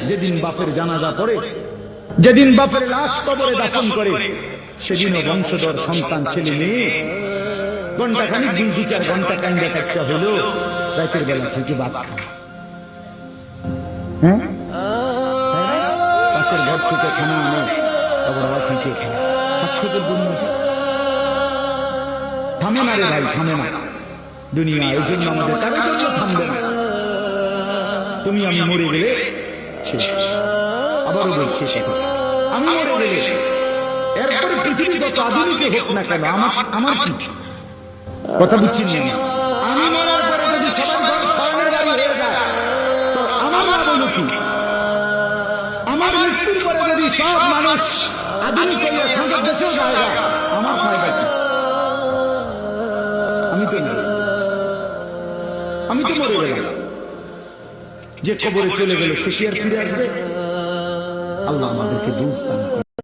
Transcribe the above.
যেদিন বাপের জানাজা পড়ে, যেদিন বাপের লাশ কবরে দাফন করে, সেদিনও বংশধর সন্তান ছেলে মেয়ে ঘন্টাখানিক, দিন 2-4 ঘন্টা কাইন্দা কাটটা হলো, রাতের বেলা ঠিকই ভাত খায়। হ্যাঁ, পাশের ঘর থেকে খানা আনে, আবার ওরা ঠিকই খায়। স্বার্থপর দুর্নীতি থামে না রে ভাই, থামে না দুনিয়া। এই জন্য আমাদের কারোর জন্য থামবে না। তুমি আমি মরে গেলে শেষ। আবারও বলছি কথা, আমি মরে গেলে এরপরে পৃথিবী যত আধুনিক হোক না কেন, আমার কি কথা বুঝছি না। আমি মরার পরে যদি সবার ঘর শয়নের বাড়ি হয়ে যায়, তো আমার লাভ হলো কি? আমার মৃত্যুর পরে যদি সব মানুষ আধুনিক হইয়া সাঁজের দেশেও জায়গা, আমার ফায়দা কি? আমি তো মরে গেলাম। যে কবরে চলে গেল সে কি আর ফিরে আসবে? আল্লাহ আমাদেরকে বুঝ দান করুন।